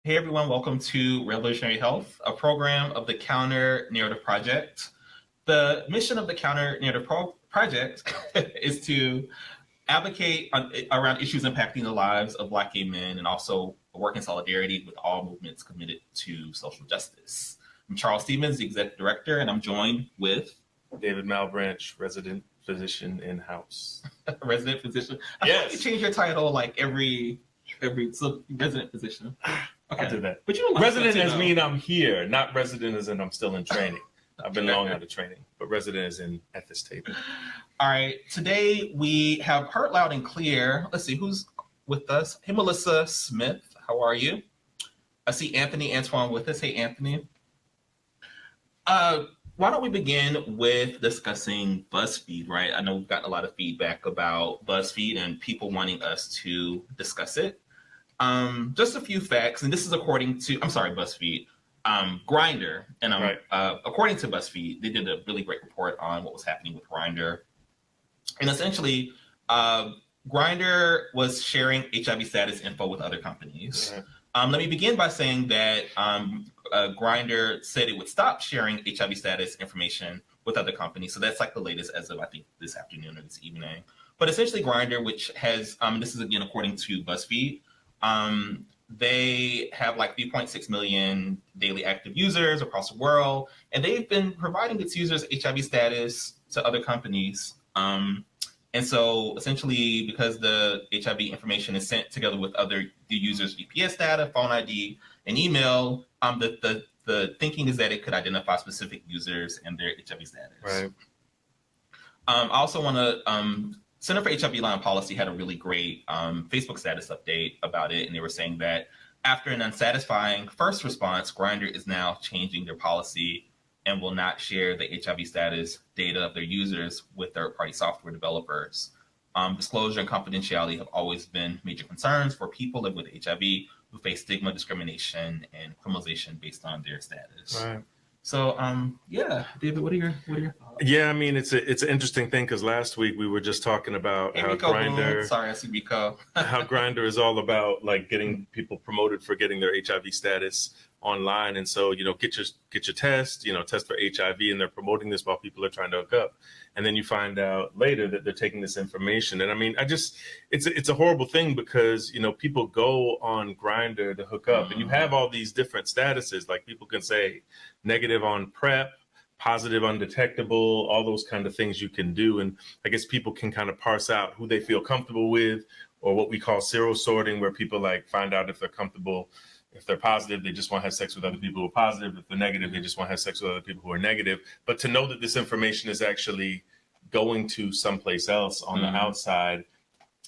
Hey everyone, welcome to Revolutionary Health, a program of the Counter Narrative Project. The mission of the Counter Narrative Project is to advocate around issues impacting the lives of Black gay men and also work in solidarity with all movements committed to social justice. I'm Charles Stevens, the Executive Director, and I'm joined with David Malebranche, resident physician in-house. Resident physician. I feel like you change your title like every so resident physician. Okay. I did that. But you don't resident as mean I'm here, not resident as in I'm still in training. I've been long out of training, but resident as in at this table. All right. Today we have heard loud and clear. Let's see who's with us. Hey, Melissa Smith. How are you? I see Anthony Antoine with us. Hey, Anthony. Why don't we begin with discussing BuzzFeed, right? I know we've gotten a lot of feedback about BuzzFeed and people wanting us to discuss it. Just a few facts, and this is according to, BuzzFeed, Grindr. And according to BuzzFeed, they did a really great report on what was happening with Grindr. And essentially, Grindr was sharing HIV status info with other companies. Mm-hmm. Let me begin by saying that Grindr said it would stop sharing HIV status information with other companies. So that's like the latest as of, I think, this afternoon or this evening. But essentially, Grindr, which has, this is again according to BuzzFeed, they have like 3.6 million daily active users across the world, and they've been providing its users HIV status to other companies. And so essentially, because the HIV information is sent together with the user's GPS data, phone ID, and email, the thinking is that it could identify specific users and their HIV status. Right. I also want to Center for HIV Law and Policy had a really great Facebook status update about it, and they were saying that after an unsatisfying first response, Grindr is now changing their policy and will not share the HIV status data of their users with third-party software developers. Disclosure and confidentiality have always been major concerns for people living with HIV who face stigma, discrimination, and criminalization based on their status. Right. So, David, what are your thoughts? Yeah, I mean, it's an interesting thing because last week we were just talking about how Grindr. Sorry, I see Rico. How Grindr is all about like getting people promoted for getting their HIV status online, and so get your test, test for HIV, and they're promoting this while people are trying to hook up, and then you find out later that they're taking this information. And I mean, it's a horrible thing because people go on Grindr to hook up, and you have all these different statuses. Like people can say negative on PrEP, positive undetectable, all those kind of things you can do. And I guess people can kind of parse out who they feel comfortable with, or what we call serial sorting, where people like find out if they're comfortable. If they're positive, they just want to have sex with other people who are positive. If they're negative, they just want to have sex with other people who are negative. But to know that this information is actually going to someplace else on the outside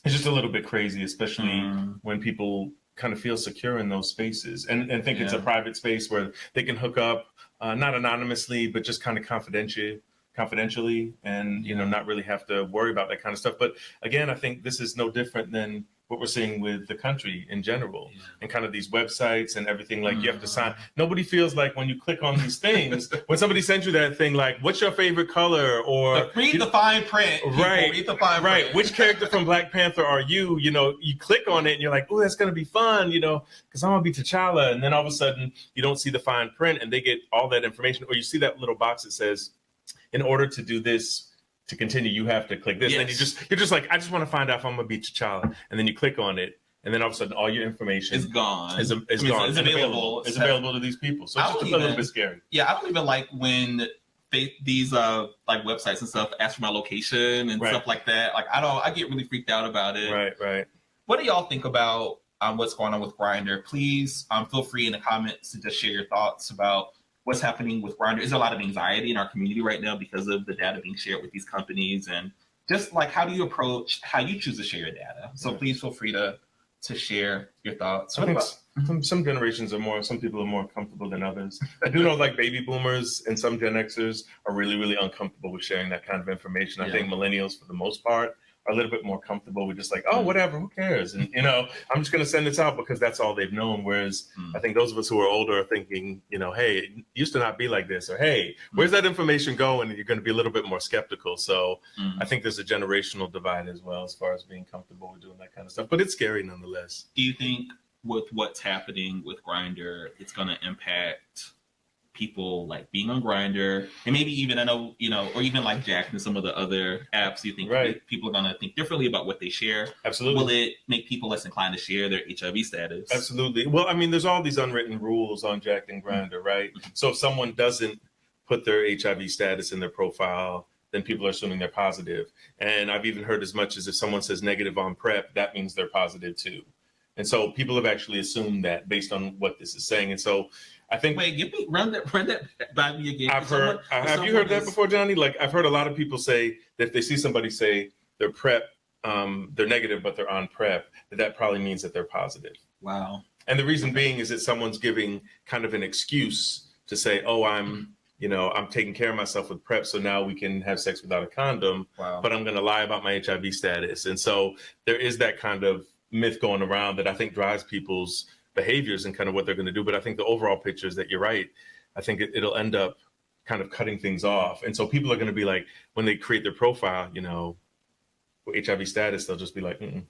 is just a little bit crazy, especially when people kind of feel secure in those spaces and think it's a private space where they can hook up, not anonymously, but just kind of confidentially and, not really have to worry about that kind of stuff. But again, I think this is no different than what we're seeing with the country in general and kind of these websites and everything. Like you have to sign. Nobody feels like when you click on these things, when somebody sends you that thing, like, what's your favorite color? Or read the fine print. Right. Read the fine right. print. Which character from Black Panther are you? You click on it and you're like, oh, that's going to be fun, because I'm going to be T'Challa. And then all of a sudden you don't see the fine print and they get all that information. Or you see that little box that says, in order to do this, to continue, you have to click this. Yes. And you're just like, I just want to find out if I'm gonna be T'Challa. And then you click on it, and then all of a sudden, all your information is gone. It's available. It's available to these people. So it's just a little bit scary. Yeah, I don't even like when these like websites and stuff ask for my location and stuff like that. Like I get really freaked out about it. Right. What do y'all think about what's going on with Grindr? Please feel free in the comments to just share your thoughts about what's happening with Grindr. There's a lot of anxiety in our community right now because of the data being shared with these companies, and just like how do you approach how you choose to share your data? So please feel free to share your thoughts. I think some generations some people are more comfortable than others. I do know like baby boomers and some Gen Xers are really, really uncomfortable with sharing that kind of information. I think millennials, for the most part, are a little bit more comfortable with just like, oh, whatever, who cares? And, I'm just going to send this out because that's all they've known. Whereas I think those of us who are older are thinking, hey, it used to not be like this, or hey, where's that information going? And you're going to be a little bit more skeptical. So I think there's a generational divide as well as far as being comfortable with doing that kind of stuff. But it's scary nonetheless. Do you think with what's happening with Grindr, it's going to impact people like being on Grindr, and maybe even, I know, or even like Jack and some of the other apps. You think Right. people are going to think differently about what they share? Absolutely. Will it make people less inclined to share their HIV status? Absolutely. Well, I mean, there's all these unwritten rules on Jack and Grindr, right? So if someone doesn't put their HIV status in their profile, then people are assuming they're positive. And I've even heard as much as if someone says negative on PrEP, that means they're positive too. And so people have actually assumed that based on what this is saying. And so I think. Wait, run that by me again. Have you heard that before, Johnny? Like, I've heard a lot of people say that if they see somebody say they're PrEP, they're negative, but they're on PrEP, that probably means that they're positive. Wow. And the reason being is that someone's giving kind of an excuse to say, oh, I'm taking care of myself with PrEP, so now we can have sex without a condom, Wow. But I'm going to lie about my HIV status. And so there is that kind of myth going around that I think drives people's behaviors and kind of what they're going to do. But I think the overall picture is that you're right. I think it'll end up kind of cutting things off. And so people are going to be like, when they create their profile, HIV status, they'll just be like, I'm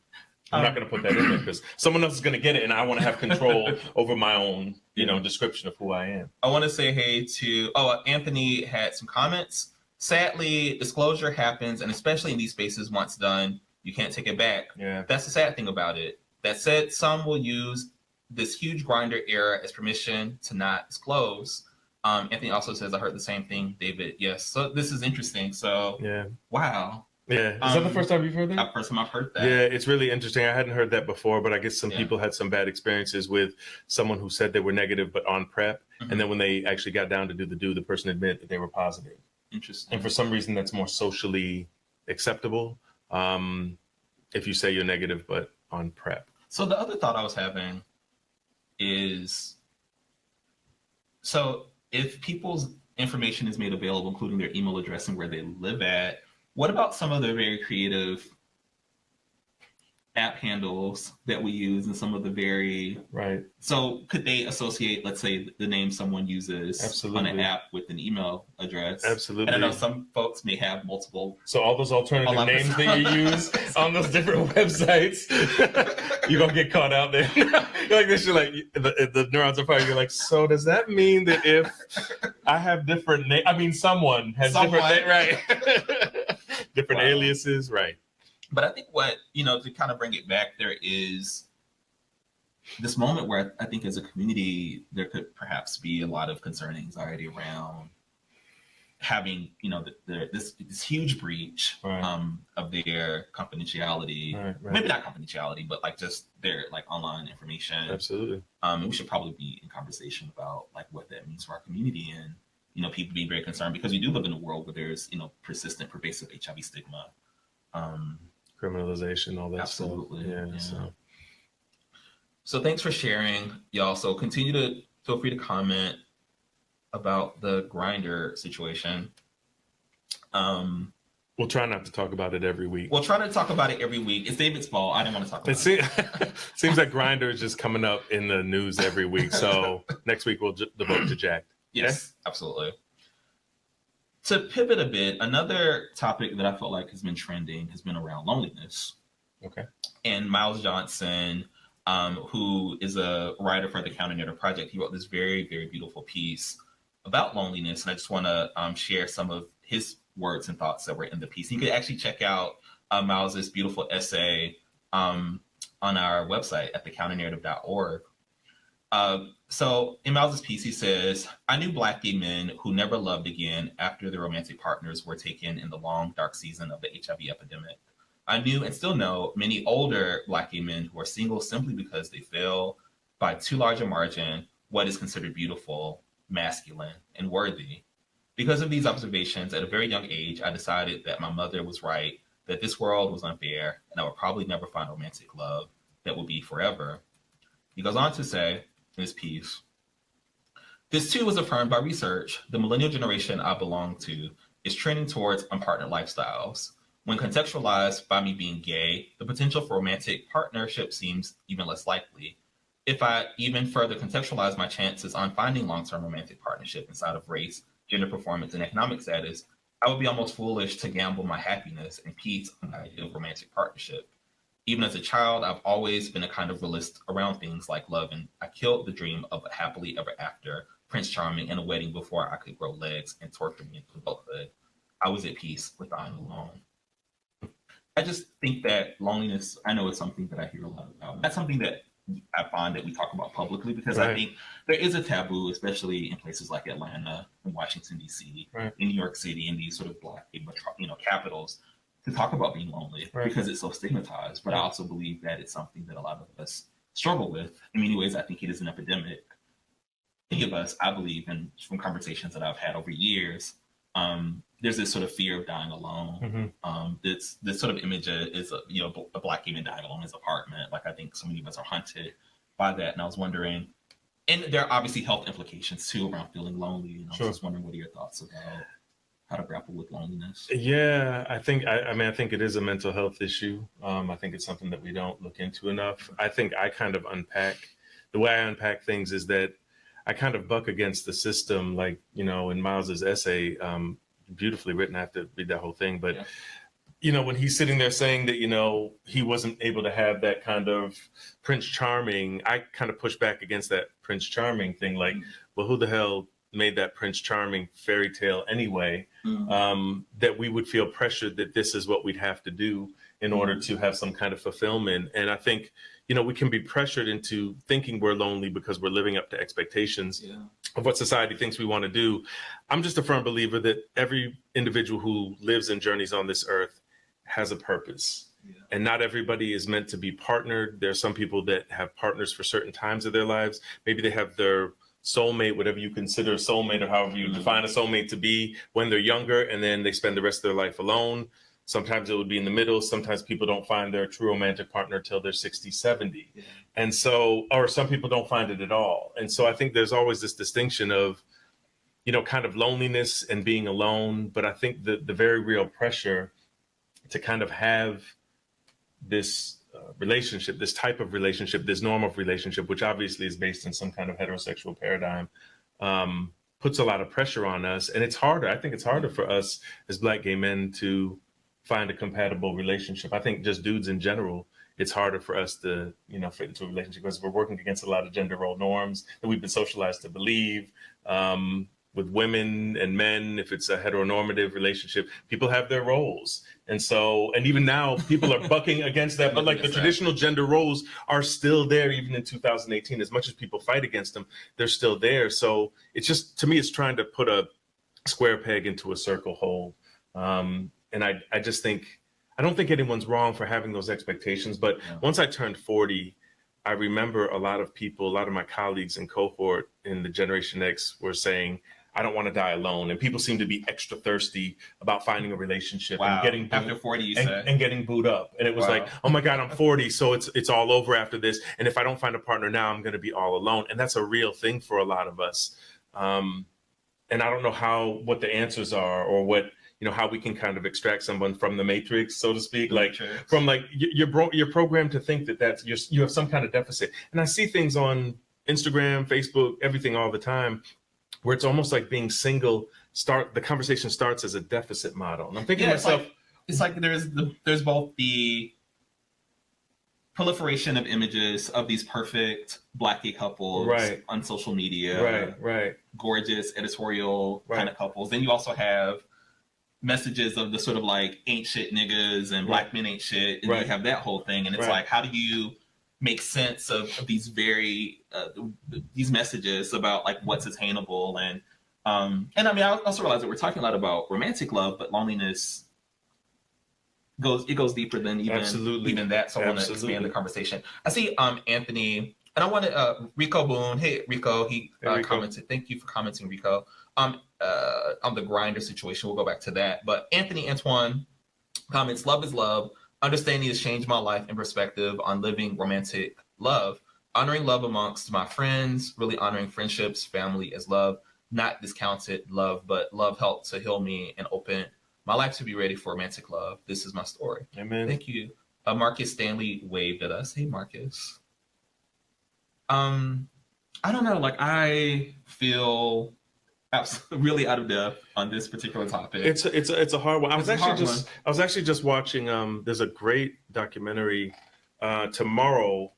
not going to put that in there because someone else is going to get it, and I want to have control over my own, description of who I am. I want to say hey to, Anthony had some comments. Sadly, disclosure happens, and especially in these spaces, once done, you can't take it back. Yeah. That's the sad thing about it. That said, some will use this huge Grindr era as permission to not disclose. Anthony also says, I heard the same thing, David. Yes. So this is interesting. So, yeah. Wow. Yeah. Is that the first time you've heard that? First time I've heard that. Yeah, it's really interesting. I hadn't heard that before, but I guess some people had some bad experiences with someone who said they were negative but on PrEP. Mm-hmm. And then when they actually got down to do the person admitted that they were positive. Interesting. And for some reason, that's more socially acceptable if you say you're negative but on PrEP. So the other thought I was having is, so if people's information is made available, including their email address and where they live at, what about some of the very creative app handles that we use and some of the very... Right. So could they associate, let's say, the name someone uses Absolutely. on an app with an email address? Absolutely. And I know some folks may have multiple... So all those alternative names that you use on those different websites, you're going to get caught out there. You're like this, you're like, the neurons are firing. You're like, so does that mean that if I have different names, I mean, someone has different names, right? Different aliases, right. But I think what, to kind of bring it back, there is this moment where I think as a community, there could perhaps be a lot of concern and anxiety around having, this huge breach of their confidentiality. Right. Maybe not confidentiality, but like just their like online information. Absolutely. And we should probably be in conversation about like what that means for our community and, people being very concerned because we do live in a world where there's, persistent, pervasive HIV stigma. Criminalization, all that absolutely, stuff. Yeah. So thanks for sharing, y'all. So continue to feel free to comment about the Grindr situation. We'll try not to talk about it every week. We'll try to talk about it every week. It's David's fault. I didn't want to talk about it. Seems like Grindr is just coming up in the news every week. So next week we'll devote to Jack. Yes, absolutely. To pivot a bit, another topic that I felt like has been trending has been around loneliness. Okay. And Miles Johnson, who is a writer for the Counter Project, he wrote this very, very beautiful piece about loneliness. And I just want to share some of his words and thoughts that were in the piece. You can actually check out Miles's beautiful essay on our website at thecounternarrative.org. So in Miles's piece, he says, I knew Black gay men who never loved again after their romantic partners were taken in the long, dark season of the HIV epidemic. I knew and still know many older Black gay men who are single simply because they fail by too large a margin what is considered beautiful, masculine, and worthy. Because of these observations, at a very young age, I decided that my mother was right, that this world was unfair, and I would probably never find romantic love that would be forever. He goes on to say, in his piece, this too was affirmed by research. The millennial generation I belong to is trending towards unpartnered lifestyles. When contextualized by me being gay, the potential for romantic partnership seems even less likely. If I even further contextualize my chances on finding long-term romantic partnership inside of race, gender performance, and economic status, I would be almost foolish to gamble my happiness and peace on the idea of romantic partnership. Even as a child, I've always been a kind of realist around things like love, and I killed the dream of a happily ever after, Prince Charming, and a wedding before I could grow legs and torture me into adulthood. I was at peace with dying alone. I just think that loneliness, I know it's something that I hear a lot about. That's something that I find that we talk about publicly because I Right. think there is a taboo, especially in places like Atlanta and Washington, D.C., Right. in New York City, in these sort of black, capitals, to talk about being lonely Right. because it's so stigmatized. But I also believe that it's something that a lot of us struggle with. In many ways, I think it is an epidemic. Many of us, I believe, and from conversations that I've had over years, there's this sort of fear of dying alone. This sort of image is a black man dying alone in his apartment. Like I think so many of us are haunted by that. And I was wondering, and there are obviously health implications too around feeling lonely. And I was just wondering, what are your thoughts about how to grapple with loneliness? Yeah, I think I think it is a mental health issue. I think it's something that we don't look into enough. I think I kind of the way I unpack things is that I kind of buck against the system, like, in Miles's essay, beautifully written. I have to read that whole thing. But, when he's sitting there saying that, he wasn't able to have that kind of Prince Charming, I kind of push back against that Prince Charming thing. Like, well, who the hell made that Prince Charming fairy tale anyway? That we would feel pressured that this is what we'd have to do in order to have some kind of fulfillment. And I think, we can be pressured into thinking we're lonely because we're living up to expectations of what society thinks we want to do. I'm just a firm believer that every individual who lives and journeys on this earth has a purpose. And not everybody is meant to be partnered. There are some people that have partners for certain times of their lives. Maybe they have their soulmate, whatever you consider a soulmate or however you define a soulmate to be, when they're younger, and then they spend the rest of their life alone. Sometimes it would be in the middle. Sometimes people don't find their true romantic partner till they're 60, 70. And so, or some people don't find it at all. And so I think there's always this distinction of, kind of loneliness and being alone. But I think the very real pressure to kind of have this relationship, this type of relationship, this norm of relationship, which obviously is based in some kind of heterosexual paradigm, puts a lot of pressure on us. And it's harder. I think it's harder for us as Black gay men to find a compatible relationship. I think just dudes in general, it's harder for us to, fit into a relationship because we're working against a lot of gender role norms that we've been socialized to believe. With women and men, if it's a heteronormative relationship, people have their roles. And so, and even now people are bucking against that, but like the traditional gender roles are still there even in 2018. As much as people fight against them, they're still there. So it's just, to me, it's trying to put a square peg into a circle hole. And I just think, I don't think anyone's wrong for having those expectations. But once I turned 40, I remember a lot of my colleagues in cohort in the Generation X were saying, I don't want to die alone. And people seem to be extra thirsty about finding a relationship and getting after 40, you said, and getting booed up. And it was like, oh my God, I'm 40. So it's all over after this. And if I don't find a partner now, I'm going to be all alone. And that's a real thing for a lot of us. And I don't know what the answers are or what, how we can kind of extract someone from the matrix, so to speak, from you're programmed to think that you have some kind of deficit. And I see things on Instagram, Facebook, everything all the time, where it's almost like being single. The conversation starts as a deficit model, and I'm thinking to myself, it's like there's both the proliferation of images of these perfect Black gay couples on social media, gorgeous editorial kind of couples. Then you also have messages of the sort of like ain't shit niggas and Black men ain't shit, and you have that whole thing, and it's like, how do you make sense of these these messages about like what's attainable? And I mean, I also realize that we're talking a lot about romantic love, but loneliness goes deeper than even that. So I want to expand the conversation. I see Anthony, and I want to Rico Boone. Hey Rico, he commented. Thank you for commenting, Rico. On the Grindr situation, we'll go back to that. But Anthony Antoine comments, love is love. Understanding has changed my life and perspective on living romantic love. Honoring love amongst my friends, really honoring friendships, family as love, not discounted love, but love helped to heal me and open my life to be ready for romantic love. This is my story. Amen. Thank you. Marcus Stanley waved at us. Hey, Marcus. I don't know. Like, I feel really out of depth on this particular topic. It's a hard one. I was actually just watching. There's a great documentary tomorrow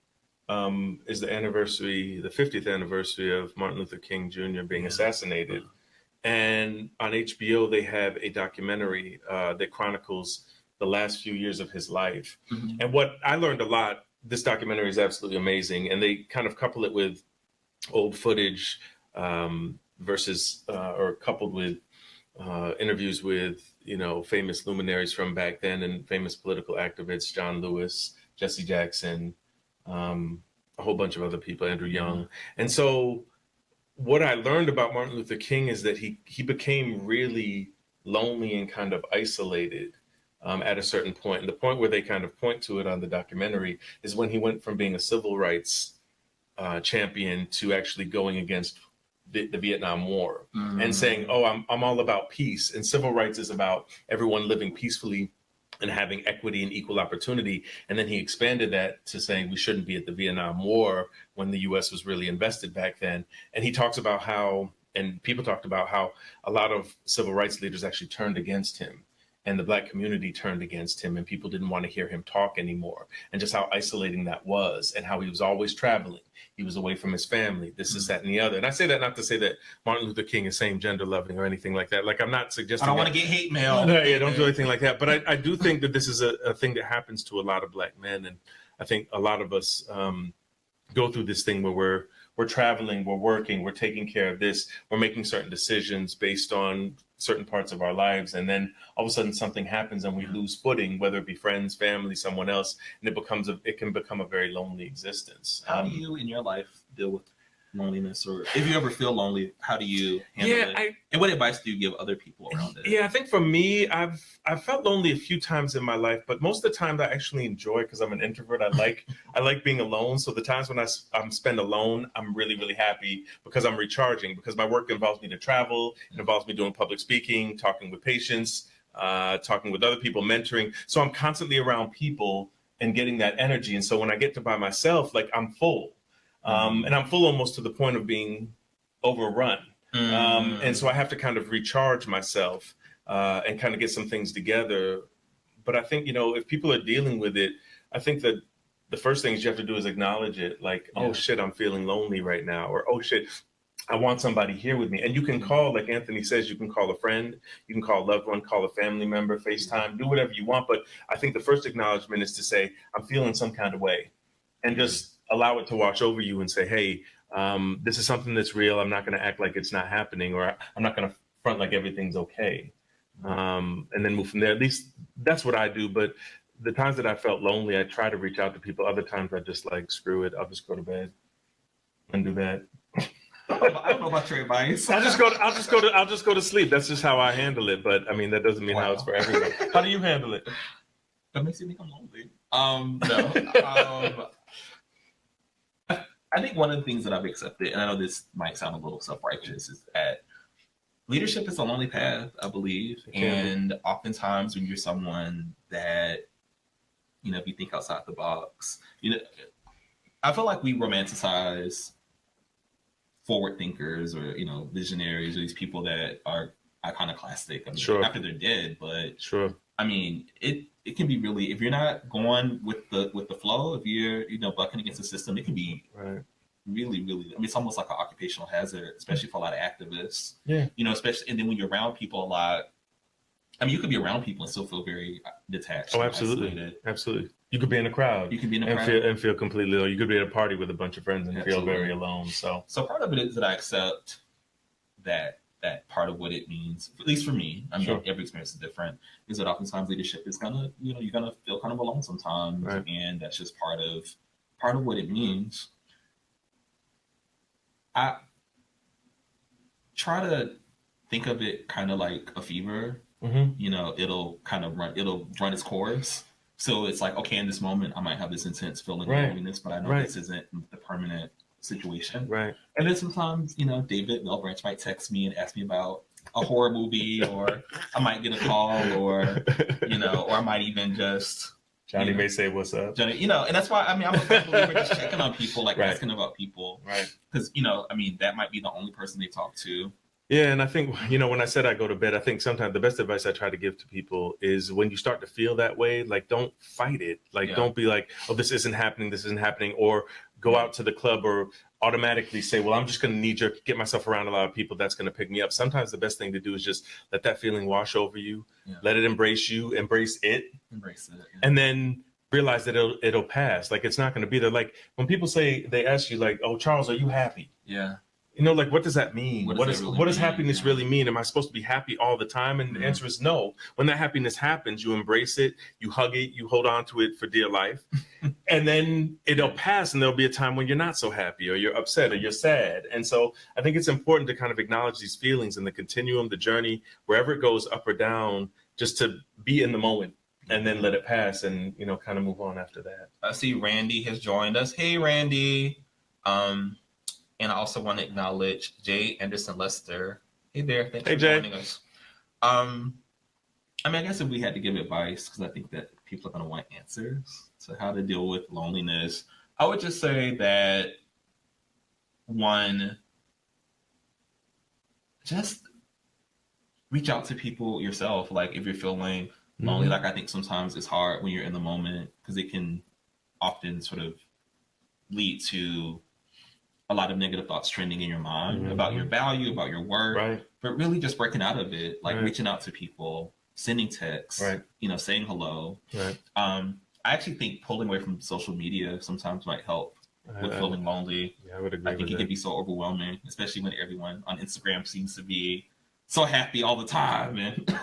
is the 50th anniversary of Martin Luther King Jr. being assassinated. And on HBO, they have a documentary that chronicles the last few years of his life. Mm-hmm. And what I learned a lot, this documentary is absolutely amazing. And they kind of couple it with old footage versus or coupled with interviews with, famous luminaries from back then and famous political activists, John Lewis, Jesse Jackson, a whole bunch of other people, Andrew Young. And so what I learned about Martin Luther King is that he became really lonely and kind of isolated at a certain point. And the point where they kind of point to it on the documentary is when he went from being a civil rights champion to actually going against the Vietnam War and saying, oh, I'm all about peace. And civil rights is about everyone living peacefully and having equity and equal opportunity. And then he expanded that to saying we shouldn't be at the Vietnam War when the US was really invested back then. And he talks about how, and people talked about how a lot of civil rights leaders actually turned against him. And the Black community turned against him and people didn't want to hear him talk anymore. And just how isolating that was and how he was always traveling. He was away from his family, this, that, and the other. And I say that not to say that Martin Luther King is same gender loving or anything like that. Like, I'm not suggesting I don't want to get hate mail. No, yeah, don't do anything like that. But I do think that this is a thing that happens to a lot of Black men. And I think a lot of us go through this thing where we're traveling, we're working, we're taking care of this, we're making certain decisions based on certain parts of our lives. And then all of a sudden something happens and we lose footing, whether it be friends, family, someone else, and it can become a very lonely existence. How do you in your life deal with loneliness, or if you ever feel lonely, how do you handle it? And what advice do you give other people around it? Yeah, I think for me, I've felt lonely a few times in my life, but most of the time I actually enjoy because I'm an introvert. I like being alone. So the times when I'm spend alone, I'm really, really happy because I'm recharging, because my work involves me to travel. It involves me doing public speaking, talking with patients, talking with other people, mentoring. So I'm constantly around people and getting that energy. And so when I get to by myself, like I'm full. And I'm full almost to the point of being overrun. And so I have to kind of recharge myself and kind of get some things together. But I think, if people are dealing with it, I think that the first things you have to do is acknowledge it. Like, oh, shit, I'm feeling lonely right now. Or, oh, shit, I want somebody here with me. And you can call, like Anthony says, you can call a friend, you can call a loved one, call a family member, FaceTime, do whatever you want. But I think the first acknowledgement is to say, I'm feeling some kind of way. And just allow it to wash over you and say, hey, this is something that's real. I'm not going to act like it's not happening, or I'm not going to front like everything's okay. And then move from there. At least that's what I do. But the times that I felt lonely, I try to reach out to people. Other times I just like, screw it. I'll just go to bed and do that. I don't know about your advice. I'll just go to sleep. That's just how I handle it. But I mean, that doesn't mean how it's for everyone. How do you handle it? That makes you think I'm lonely. No. I think one of the things that I've accepted, and I know this might sound a little self-righteous, is that leadership is a lonely path, I believe. And oftentimes when you're someone that, if you think outside the box, I feel like we romanticize forward thinkers or, visionaries, or these people that are iconoclastic. I mean, after they're dead, but I mean, it can be really, if you're not going with the flow, if you're, bucking against the system, it can be really, really, I mean, it's almost like an occupational hazard, especially for a lot of activists. Yeah. Especially, and then when you're around people a lot, I mean, you could be around people and still feel very detached. Oh, absolutely. Isolated. Absolutely. You could be in a crowd. And feel completely, or you could be at a party with a bunch of friends and feel very alone. So part of it is that I accept that part of what it means, at least for me, I mean, every experience is different, is that oftentimes leadership is gonna, you're gonna feel kind of alone sometimes. Right. And that's just part of what it means. I try to think of it kind of like a fever. Mm-hmm. It'll run its course. So it's like, okay, in this moment, I might have this intense feeling of loneliness, but I know this isn't the permanent situation. Right. And then sometimes, David Malebranche might text me and ask me about a horror movie, or I might get a call, or, or I might even just... Johnny may say, what's up? Johnny, and that's why, I mean, I'm a firm believer just checking on people, like asking about people. Right. Because, I mean, that might be the only person they talk to. Yeah, and I think, you know, when I said I go to bed, I think sometimes the best advice I try to give to people is when you start to feel that way, like, don't fight it. Like, don't be like, oh, this isn't happening, or go out to the club or automatically say, well, I'm just going to get myself around a lot of people that's going to pick me up. Sometimes the best thing to do is just let that feeling wash over you, let it embrace you, embrace it, and then realize that it'll pass. Like, it's not going to be there. Like, when people say, they ask you, like, oh, Charles, are you happy? Yeah. You know, like, what does that mean? What does happiness really mean? Am I supposed to be happy all the time? And the answer is no. When that happiness happens, you embrace it, you hug it, you hold on to it for dear life. And then it'll pass, and there'll be a time when you're not so happy, or you're upset, or you're sad. And so I think it's important to kind of acknowledge these feelings and the continuum, the journey, wherever it goes, up or down, just to be in the moment and then let it pass and, you know, kind of move on after that. I see Randy has joined us. Hey, Randy. And I also want to acknowledge Jay Anderson Lester. Hey there, thanks for joining us. I mean, I guess if we had to give advice, because I think that people are going to want answers to how to deal with loneliness, I would just say that, one, just reach out to people yourself. Like, if you're feeling lonely, like, I think sometimes it's hard when you're in the moment, because it can often sort of lead to a lot of negative thoughts trending in your mind about your value, about your worth, but really just breaking out of it, like reaching out to people, sending texts, you know, saying hello. I actually think pulling away from social media sometimes might help with feeling lonely. Yeah, I would agree. I think it can be so overwhelming, especially when everyone on Instagram seems to be so happy all the time, and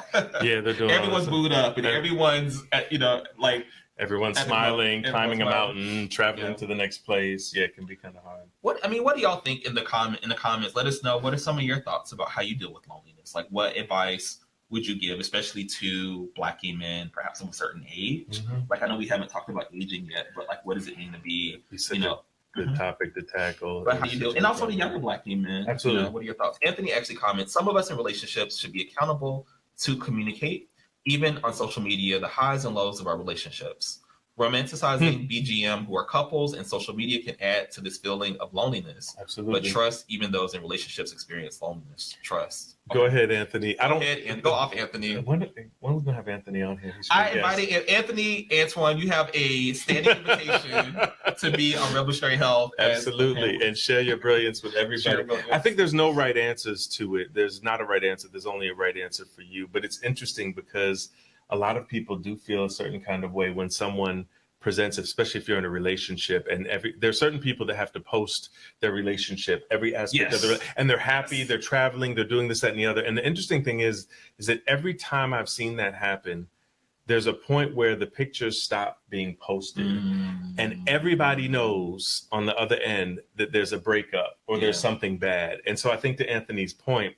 they're doing everyone's booed up, and everyone's, you know, like, everyone's smiling, climbing a mountain, traveling to the next place. Yeah, it can be kind of hard. What do y'all think in the comments? Let us know, what are some of your thoughts about how you deal with loneliness? Like, what advice would you give, especially to Black gay men, perhaps of a certain age? Like, I know we haven't talked about aging yet, but, like, what does it mean to be, you know, good topic to tackle. But how you do, and also the younger Black gay men. Absolutely. You know, what are your thoughts? Anthony actually comments, some of us in relationships should be accountable to communicate, even on social media, the highs and lows of our relationships. Romanticizing BGM, who are couples, and social media can add to this feeling of loneliness. Absolutely. But trust, even those in relationships experience loneliness. Trust. Go ahead, Anthony. Go off, Anthony. When are we going to have Anthony on here? I invited Anthony, Antoine. You have a standing invitation to be on Revolutionary Health. Absolutely. And share your brilliance with everybody. I think there's no right answers to it. There's not a right answer. There's only a right answer for you. But it's interesting because a lot of people do feel a certain kind of way when someone presents, especially if you're in a relationship, and there are certain people that have to post their relationship, every aspect of their, and they're happy, they're traveling, they're doing this, that, and the other. And the interesting thing is that every time I've seen that happen, there's a point where the pictures stop being posted, and everybody knows on the other end that there's a breakup or there's something bad. And so I think to Anthony's point,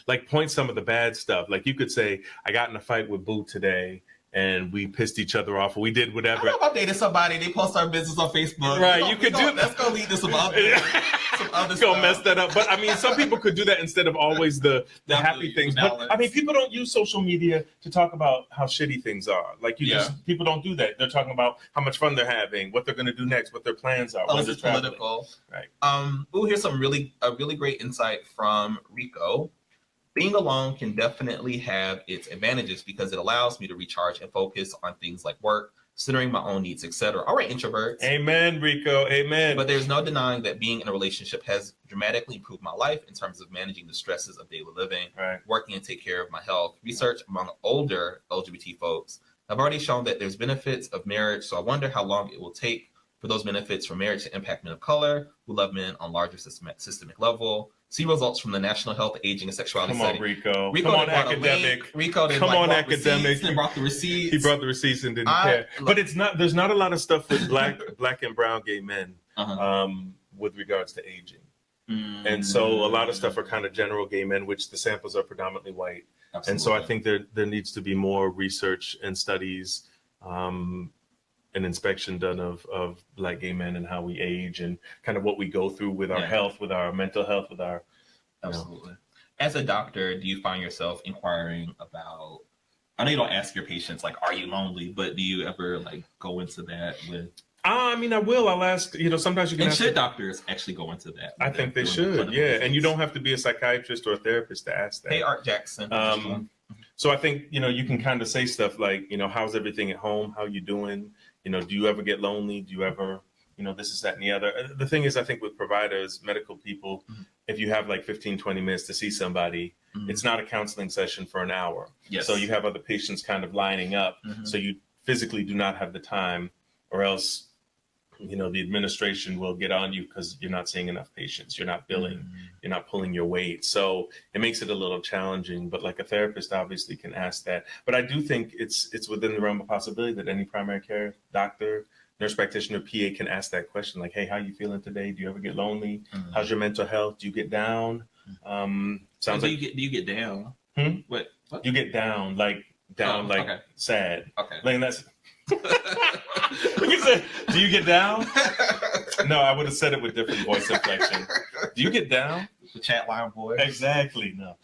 like, point some of the bad stuff. Like, you could say, I got in a fight with Boo today, and we pissed each other off, or we did whatever. I know if I dated somebody, they post our business on Facebook. Right, you could do that. That's going to lead to some other stuff. Go mess that up. But I mean, some people could do that instead of always the happy things. But I mean, people don't use social media to talk about how shitty things are. Like, people don't do that. They're talking about how much fun they're having, what they're going to do next, what their plans are. Unless it's political. Right. Here's some really great insight from Rico. Being alone can definitely have its advantages because it allows me to recharge and focus on things like work, considering my own needs, etc. All right, introverts. Amen, Rico. Amen. But there's no denying that being in a relationship has dramatically improved my life in terms of managing the stresses of daily living, working and take care of my health. Research among older LGBT folks have already shown that there's benefits of marriage, so I wonder how long it will take for those benefits from marriage to impact men of color who love men on larger systemic level. See results from the National Health, Aging, and Sexuality Study. Come on, academic. Rico Come on, academic. And brought the receipts. He brought the receipts and didn't care. But there's not a lot of stuff with black and brown gay men with regards to aging. And so a lot of stuff are kind of general gay men, which the samples are predominantly white. Absolutely. And so I think there needs to be more research and studies, an inspection done of Black gay men and how we age and kind of what we go through with our health, with our mental health, with our... Absolutely. As a doctor, do you find yourself inquiring about... I know you don't ask your patients, like, are you lonely? But do you ever, like, go into that with... I mean, I will. I'll ask. Sometimes you can And ask. should doctors actually go into that? I think they should. Yeah, and you don't have to be a psychiatrist or a therapist to ask that. Hey, Art Jackson. So I think you can kind of say stuff like, how's everything at home? How you doing? Do you ever get lonely? Do you ever, this is that and the other. The thing is, I think with providers, medical people, if you have like 15, 20 minutes to see somebody, it's not a counseling session for an hour. Yes. So you have other patients kind of lining up. So you physically do not have the time, or else the administration will get on you because you're not seeing enough patients, you're not billing, you're not pulling your weight. So it makes it a little challenging, but like a therapist obviously can ask that. But I do think it's within the realm of possibility that any primary care doctor, nurse practitioner, PA can ask that question, like, hey, how you feeling today? Do you ever get lonely? How's your mental health? Do you get down? Do you get down? What? You get down, like okay. sad. Okay. Like that's you said, do you get down? No, I would have said it with different voice inflection. Do you get down? The chat line voice. Exactly. No.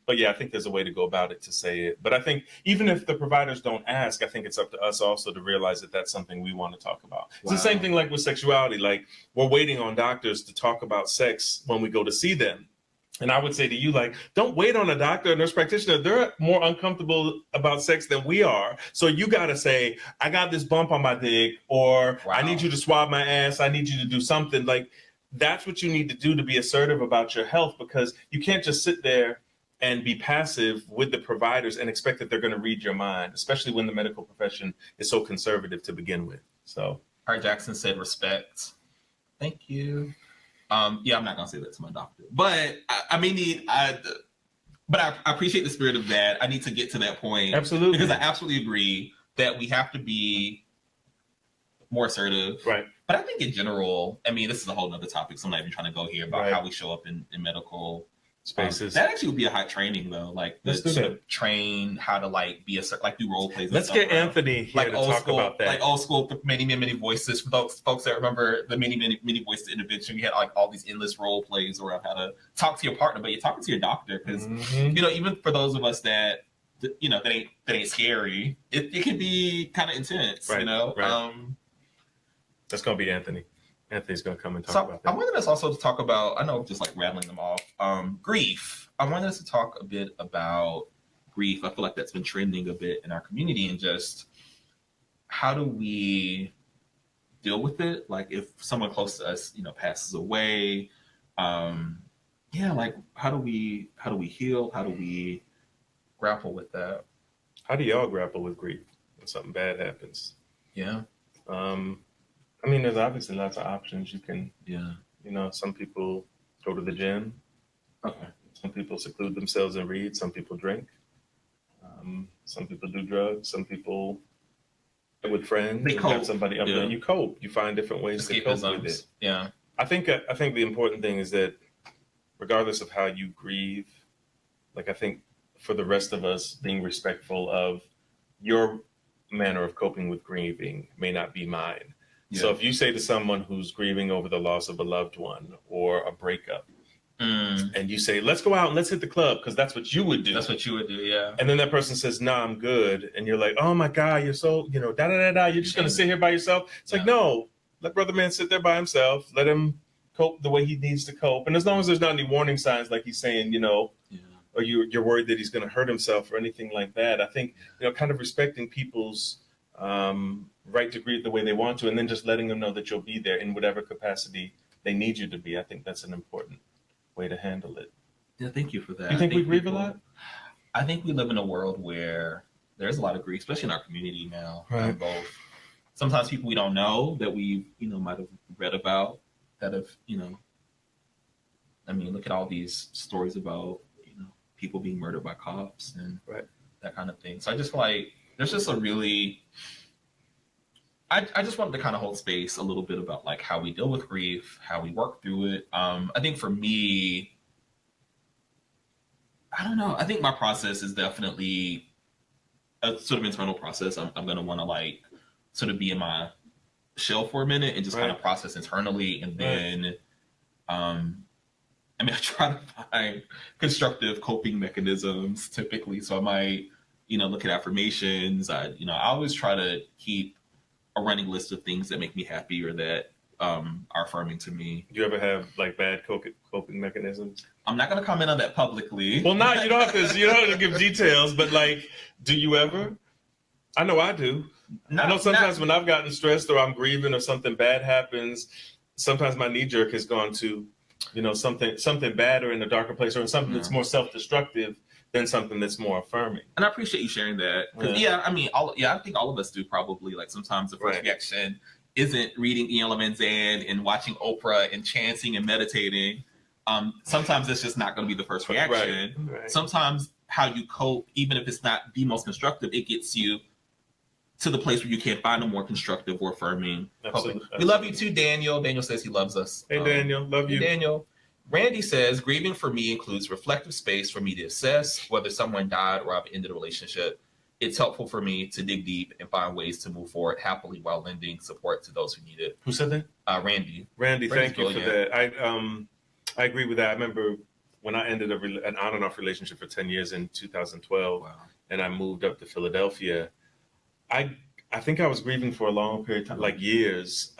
But yeah, I think there's a way to go about it to say it. But I think even if the providers don't ask, I think it's up to us also to realize that that's something we want to talk about. It's the same thing like with sexuality. Like we're waiting on doctors to talk about sex when we go to see them. And I would say to you, like, don't wait on a doctor or nurse practitioner. They're more uncomfortable about sex than we are. So you got to say, I got this bump on my dick, or I need you to swab my ass. I need you to do something. Like, that's what you need to do to be assertive about your health, because you can't just sit there and be passive with the providers and expect that they're going to read your mind, especially when the medical profession is so conservative to begin with. So Art Jackson said respect. Thank you. Yeah, I'm not gonna say that to my doctor, but I appreciate the spirit of that. I need to get to that point. Absolutely, because I absolutely agree that we have to be more assertive. Right. But I think in general, this is a whole other topic, so I'm not even trying to go here about how we show up in medical spaces. That actually would be a hot training though, like to train how to be do role plays. Let's get Anthony here to talk about that. Like old school many voices. For those folks that remember the many voices intervention, we had all these endless role plays around how to talk to your partner, but you're talking to your doctor because even for those of us that that ain't scary, it can be kind of intense. Right. Right. That's gonna be Anthony. Anthony's going to come and talk about that. I wanted us also to talk about, I know just rattling them off, grief. I wanted us to talk a bit about grief. I feel like that's been trending a bit in our community, and just how do we deal with it? Like if someone close to us, passes away, how do we heal? How do we grapple with that? How do y'all grapple with grief when something bad happens? Yeah. There's obviously lots of options. You can, some people go to the gym. Okay. Some people seclude themselves and read. Some people drink. Some people do drugs. Some people with friends. They cope. Have somebody up there. You cope. You find different ways to cope with it. Yeah. I think the important thing is that regardless of how you grieve, I think for the rest of us, being respectful of your manner of coping with grieving may not be mine. Yeah. So if you say to someone who's grieving over the loss of a loved one or a breakup, and you say, let's go out and let's hit the club, because that's what you would do. That's what you would do, yeah. And then that person says, nah, I'm good. And you're like, oh my God, you're so, da-da-da-da. You're just going to sit here by yourself. It's like, no, let brother man sit there by himself. Let him cope the way he needs to cope. And as long as there's not any warning signs, like he's saying, or you're worried that he's going to hurt himself or anything like that. I think, kind of respecting people's right to grieve the way they want to, and then just letting them know that you'll be there in whatever capacity they need you to be. I think that's an important way to handle it. Yeah, thank you for that. You think we grieve a lot? I think we live in a world where there's a lot of grief, especially in our community now. Right. Both. Sometimes people we don't know that we, might have read about that have, look at all these stories about, people being murdered by cops and that kind of thing. So I just feel like there's just a really, I just wanted to kind of hold space a little bit about how we deal with grief, how we work through it. I think for me, I don't know. I think my process is definitely a sort of internal process. I'm going to want to sort of be in my shell for a minute and just kind of process internally. And then, I try to find constructive coping mechanisms typically. So I might, look at affirmations. I always try to keep a running list of things that make me happy or that are affirming to me. Do you ever have like bad coping mechanisms? I'm not going to comment on that publicly. Well, not you don't have to. You don't have to give details, but like, do you ever? I know I do. I know sometimes when I've gotten stressed or I'm grieving or something bad happens, sometimes my knee jerk has gone to, something bad or in a darker place or something that's more self-destructive than something that's more affirming. And I appreciate you sharing that. I mean, I think all of us do probably. Like sometimes the first reaction isn't reading E.L. Manzan and watching Oprah and chanting and meditating. Sometimes it's just not going to be the first reaction. Right. Sometimes how you cope, even if it's not the most constructive, it gets you to the place where you can find a more constructive or affirming coping. We love you too, Daniel. Daniel says he loves us. Hey, Daniel. Love you. Hey, Daniel. Randy says, grieving for me includes reflective space for me to assess whether someone died or I've ended a relationship. It's helpful for me to dig deep and find ways to move forward happily while lending support to those who need it. Who said that? Randy. Randy, thank you for that. I agree with that. I remember when I ended an on and off relationship for 10 years in 2012, and I moved up to Philadelphia. I think I was grieving for a long period of time, like years.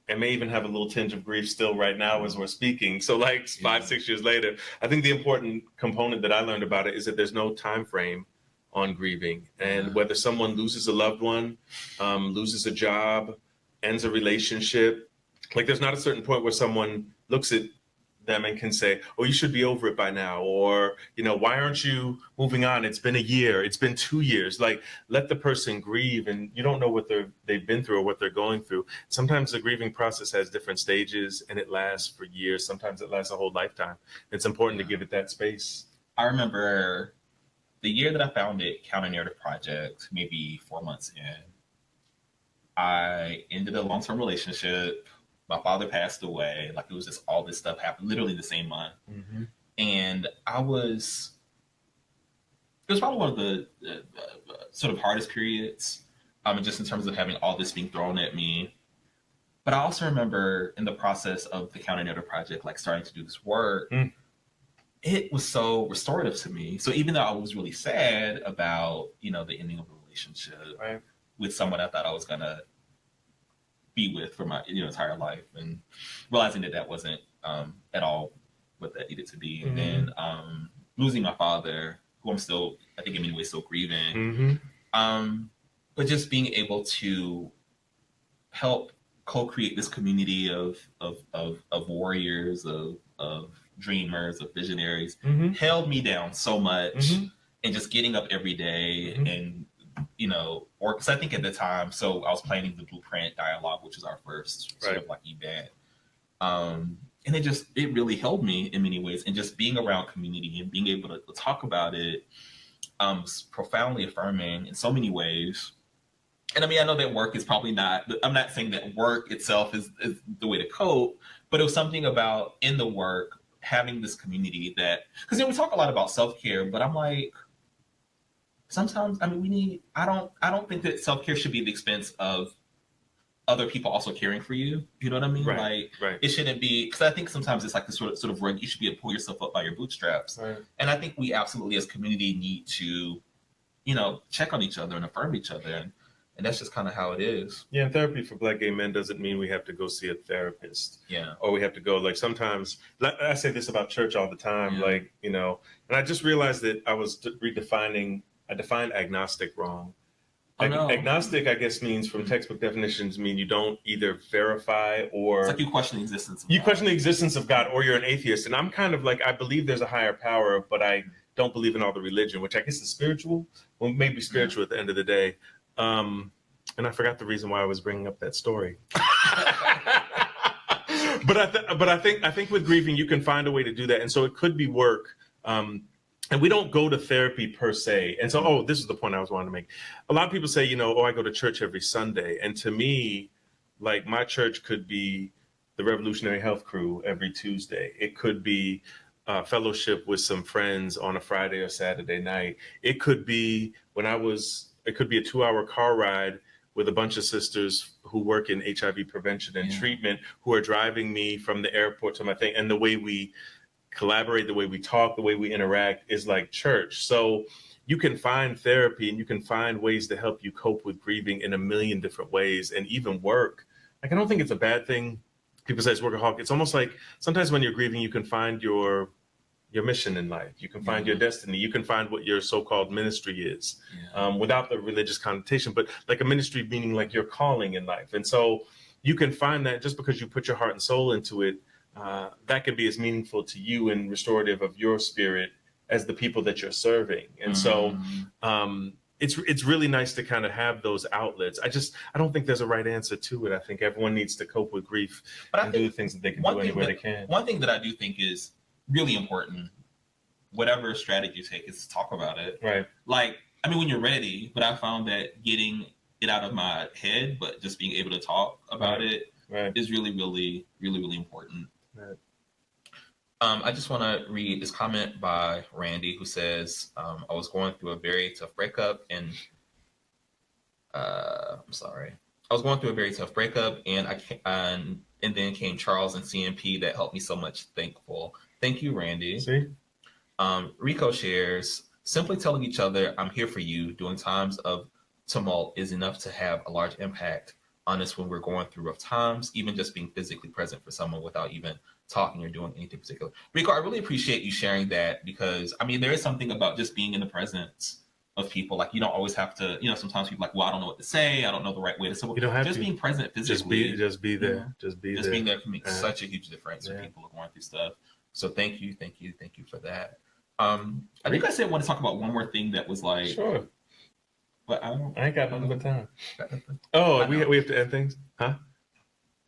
And may even have a little tinge of grief still right now as we're speaking. So like 5-6 years later, I think the important component that I learned about it is that there's no time frame on grieving. And whether someone loses a loved one, loses a job, ends a relationship, like there's not a certain point where someone looks at them and can say, oh, you should be over it by now. Or, why aren't you moving on? It's been a year. It's been 2 years. Like, let the person grieve. And you don't know what they've been through or what they're going through. Sometimes the grieving process has different stages and it lasts for years. Sometimes it lasts a whole lifetime. It's important to give it that space. I remember the year that I founded Counter Narrative Project, maybe 4 months in, I ended a long-term relationship. My father passed away. Like, it was just all this stuff happened literally the same month. Mm-hmm. And it was probably one of the sort of hardest periods, just in terms of having all this being thrown at me. But I also remember in the process of the Counter Narrative Project, like starting to do this work, it was so restorative to me. So even though I was really sad about, the ending of a relationship with someone I thought I was going to be with for my entire life, and realizing that wasn't at all what that needed to be. And then losing my father, who I'm still, I think in many ways, still grieving. But just being able to help co-create this community of warriors, of dreamers, of visionaries, held me down so much. And just getting up every day and or because I think at the time, so I was planning the Blueprint Dialogue, which was our first sort of like event. And it really held me in many ways. And just being around community and being able to talk about it was profoundly affirming in so many ways. And I mean, I know that work is probably I'm not saying that work itself is the way to cope, but it was something about in the work, having this community that, because we talk a lot about self-care, but I'm like, sometimes, I mean, I don't think that self-care should be at the expense of other people also caring for you. You know what I mean? Right. It shouldn't be, because I think sometimes it's like this sort of rug. You should be able to pull yourself up by your bootstraps. Right. And I think we absolutely as community need to, check on each other and affirm each other. And that's just kind of how it is. Yeah, and therapy for Black gay men doesn't mean we have to go see a therapist. Yeah. Or we have to go, like sometimes, I say this about church all the time, and I just realized that I was I defined agnostic wrong. Agnostic, I guess, means from textbook definitions mean you don't either verify or... It's like you question the existence of God. You question the existence of God, or you're an atheist. And I'm kind of like, I believe there's a higher power, but I don't believe in all the religion, which I guess is spiritual. Well, maybe spiritual at the end of the day. And I forgot the reason why I was bringing up that story. But I think with grieving, you can find a way to do that. And so it could be work. And we don't go to therapy per se. And so, this is the point I was wanting to make. A lot of people say, I go to church every Sunday. And to me, like my church could be the Revolutionary Health Crew every Tuesday. It could be fellowship with some friends on a Friday or Saturday night. It could be a 2-hour car ride with a bunch of sisters who work in HIV prevention and treatment, who are driving me from the airport to my thing. And the way we collaborate, the way we talk, the way we interact is like church. So you can find therapy and you can find ways to help you cope with grieving in a million different ways, and even work. Like, I don't think it's a bad thing. People say it's workaholic. It's almost like sometimes when you're grieving, you can find your mission in life. You can find your destiny. You can find what your so-called ministry is, without the religious connotation, but like a ministry meaning like your calling in life. And so you can find that just because you put your heart and soul into it, that can be as meaningful to you and restorative of your spirit as the people that you're serving. And so it's really nice to kind of have those outlets. I don't think there's a right answer to it. I think everyone needs to cope with grief and do the things that they can do anywhere they can. One thing that I do think is really important, whatever strategy you take, is to talk about it. Right. Like, I mean, when you're ready, but I found that getting it out of my head, but just being able to talk about it is really, really, really, really important. Right. I just want to read this comment by Randy, who says, I was going through a very tough breakup and I'm sorry. I was going through a very tough breakup and and then came Charles and CMP that helped me so much. Thankful. Thank you, Randy. See? Rico shares, simply telling each other, I'm here for you during times of tumult is enough to have a large impact on us when we're going through rough times, even just being physically present for someone without even talking or doing anything particular. Rico, I really appreciate you sharing that, because I mean, there is something about just being in the presence of people. Like, you don't always have to, sometimes people are like, well, I don't know what to say. I don't know the right way to say. You don't have just to. being present physically. Just be there. Just being there can make such a huge difference when people are going through stuff. So thank you for that. I think I said I want to talk about one more thing that was like. Sure. But I ain't got nothing but time. Oh, we have to end things? Huh?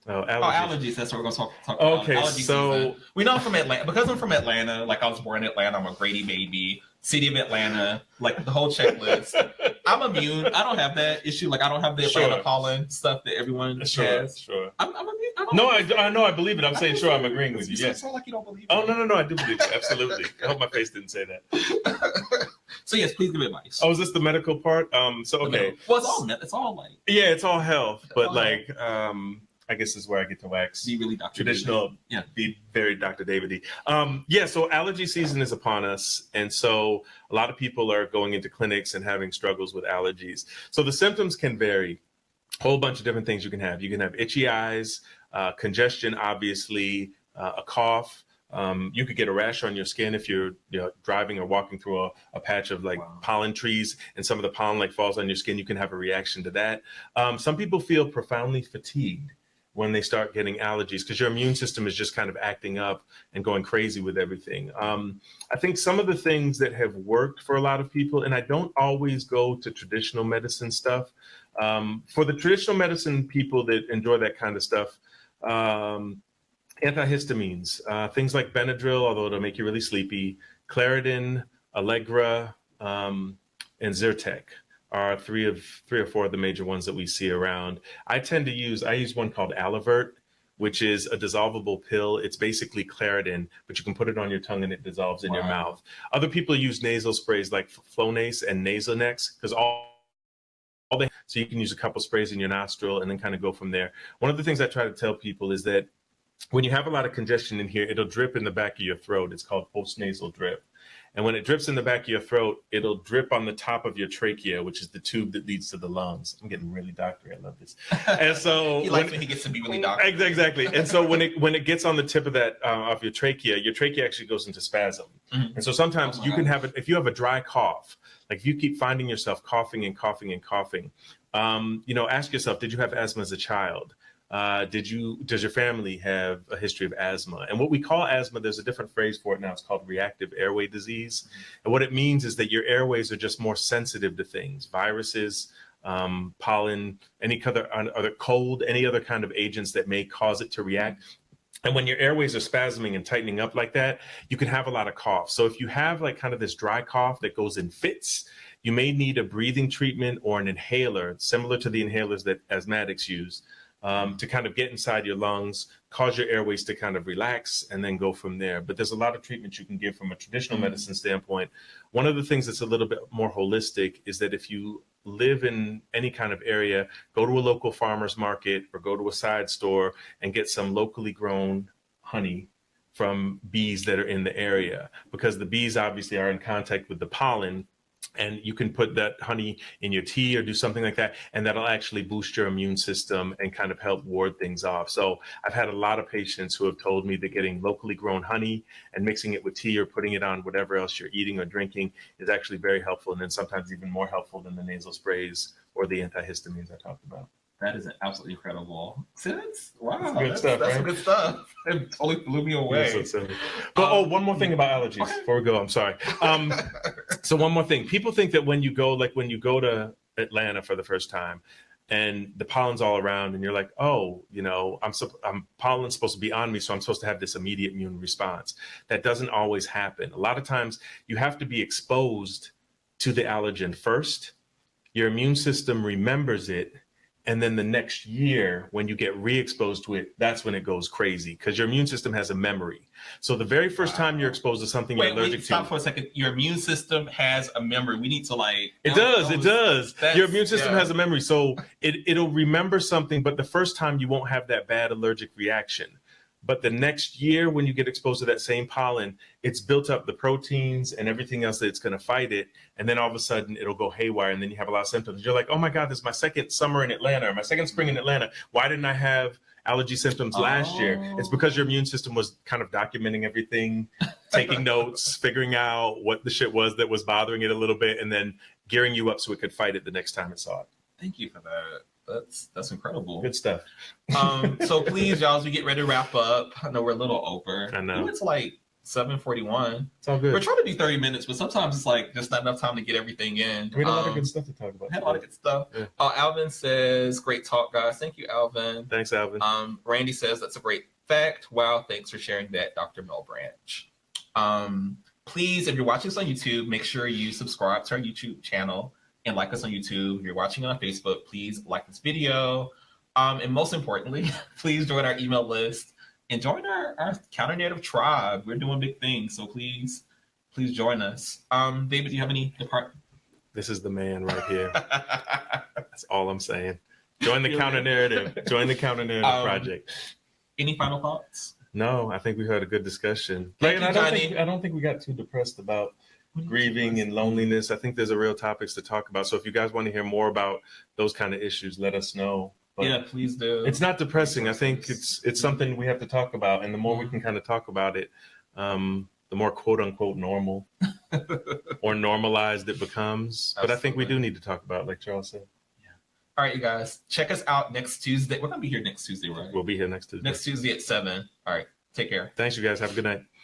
Oh, allergies. That's what we're going to talk about. Okay, Allergy season. We know I'm from Atlanta. Because I'm from Atlanta, like I was born in Atlanta, I'm a Grady baby. City of Atlanta, like the whole checklist. I'm immune. I don't have that issue. Like, I don't have the Atlanta pollen stuff that everyone has. Sure. I'm immune. I know. I believe it. I'm saying sure. I'm agreeing with you. Yes. Yes. Sound like you don't believe it. Oh, no. I do believe it. Absolutely. I hope my face didn't say that. So yes, please give advice. Oh, is this the medical part? So okay. Well, it's all like. Yeah, it's all health, but like, I guess this is where I get to wax. Be really Dr. Traditional. David. Yeah. Be very Dr. David-y. So allergy season is upon us. And so a lot of people are going into clinics and having struggles with allergies. So the symptoms can vary. A whole bunch of different things you can have. You can have itchy eyes, congestion, obviously, a cough. You could get a rash on your skin if you're driving or walking through a patch of pollen trees, and some of the pollen falls on your skin. You can have a reaction to that. Some people feel profoundly fatigued when they start getting allergies, because your immune system is just kind of acting up and going crazy with everything. I think some of the things that have worked for a lot of people, and I don't always go to traditional medicine stuff. For the traditional medicine people that enjoy that kind of stuff, antihistamines, things like Benadryl, although it'll make you really sleepy, Claritin, Allegra, and Zyrtec are three or four of the major ones that we see around. I use one called Alivert, which is a dissolvable pill. It's basically Claritin, but you can put it on your tongue and it dissolves in your mouth. Other people use nasal sprays like Flonase and Nasonex, because so you can use a couple sprays in your nostril and then kind of go from there. One of the things I try to tell people is that when you have a lot of congestion in here, it'll drip in the back of your throat. It's called postnasal drip. And when it drips in the back of your throat, it'll drip on the top of your trachea, which is the tube that leads to the lungs. I'm getting really doctory. I love this. And so he likes when he gets to be really doctory. Exactly. And so when it gets on the tip of that of your trachea actually goes into spasm. Mm-hmm. And so sometimes you can have it if you have a dry cough, like if you keep finding yourself coughing and coughing and coughing. Ask yourself, did you have asthma as a child? Does your family have a history of asthma? And what we call asthma, there's a different phrase for it now. It's called reactive airway disease. And what it means is that your airways are just more sensitive to things, viruses, pollen, any other cold, any other kind of agents that may cause it to react. And when your airways are spasming and tightening up like that, you can have a lot of cough. So if you have kind of this dry cough that goes in fits, you may need a breathing treatment or an inhaler, similar to the inhalers that asthmatics use. To kind of get inside your lungs, cause your airways to kind of relax, and then go from there. But there's a lot of treatments you can give from a traditional medicine standpoint. One of the things that's a little bit more holistic is that if you live in any kind of area, go to a local farmer's market or go to a side store and get some locally grown honey from bees that are in the area, because the bees obviously are in contact with the pollen And you can put that honey in your tea or do something like that, and that'll actually boost your immune system and kind of help ward things off. So I've had a lot of patients who have told me that getting locally grown honey and mixing it with tea or putting it on whatever else you're eating or drinking is actually very helpful, and then sometimes even more helpful than the nasal sprays or the antihistamines I talked about. That is absolutely incredible. See, wow, Good stuff, that's right? some good stuff. It totally blew me away. So silly. But one more thing about allergies before we go. I'm sorry. So one more thing. People think that when you go to Atlanta for the first time, and the pollen's all around, and you're like, oh, I'm pollen's supposed to be on me, so I'm supposed to have this immediate immune response. That doesn't always happen. A lot of times, you have to be exposed to the allergen first. Your immune system remembers it. And then the next year, when you get re-exposed to it, that's when it goes crazy because your immune system has a memory. So the very first time you're exposed to something you're allergic to. Stop for a second. Your immune system has a memory. We need to It does. Your immune system has a memory. So it'll remember something, but the first time you won't have that bad allergic reaction. But the next year, when you get exposed to that same pollen, it's built up the proteins and everything else that's going to fight it. And then all of a sudden, it'll go haywire. And then you have a lot of symptoms. You're like, oh, my God, this is my second summer in Atlanta or my second spring in Atlanta. Why didn't I have allergy symptoms last year? It's because your immune system was kind of documenting everything, taking notes, figuring out what the shit was that was bothering it a little bit, and then gearing you up so it could fight it the next time it saw it. Thank you for that. That's incredible. Good stuff. So please, y'all, as we get ready to wrap up, I know we're a little over. I know. It's like 7:41. It's all good. We're trying to be 30 minutes, but sometimes it's like just not enough time to get everything in. We had a lot of good stuff to talk about. Had a lot of good stuff. Yeah. Alvin says, great talk, guys. Thank you, Alvin. Thanks, Alvin. Randy says, that's a great fact. Wow, thanks for sharing that, Dr. Malebranche. Please, if you're watching this on YouTube, make sure you subscribe to our YouTube channel and like us on YouTube. If you're watching on Facebook, please like this video. And most importantly, please join our email list and join our counter-narrative tribe. We're doing big things, so please join us. David, do you have any depart? This is the man right here. That's all I'm saying. Join the counter-narrative. Join the counter-narrative project. Any final thoughts? No, I think we had a good discussion. Thank you, Johnny. I don't think we got too depressed about grieving and loneliness. I think there's a real topics to talk about. So if you guys want to hear more about those kind of issues, let us know. But yeah, please do. It's not depressing. I think it's something we have to talk about. And the more we can kind of talk about it, the more quote unquote normal or normalized it becomes. Absolutely. But I think we do need to talk about it, like Charles said. Yeah. All right, you guys, check us out next Tuesday. We're going to be here next Tuesday, right? We'll be here next Tuesday. Next Tuesday at 7. All right. Take care. Thanks, you guys. Have a good night.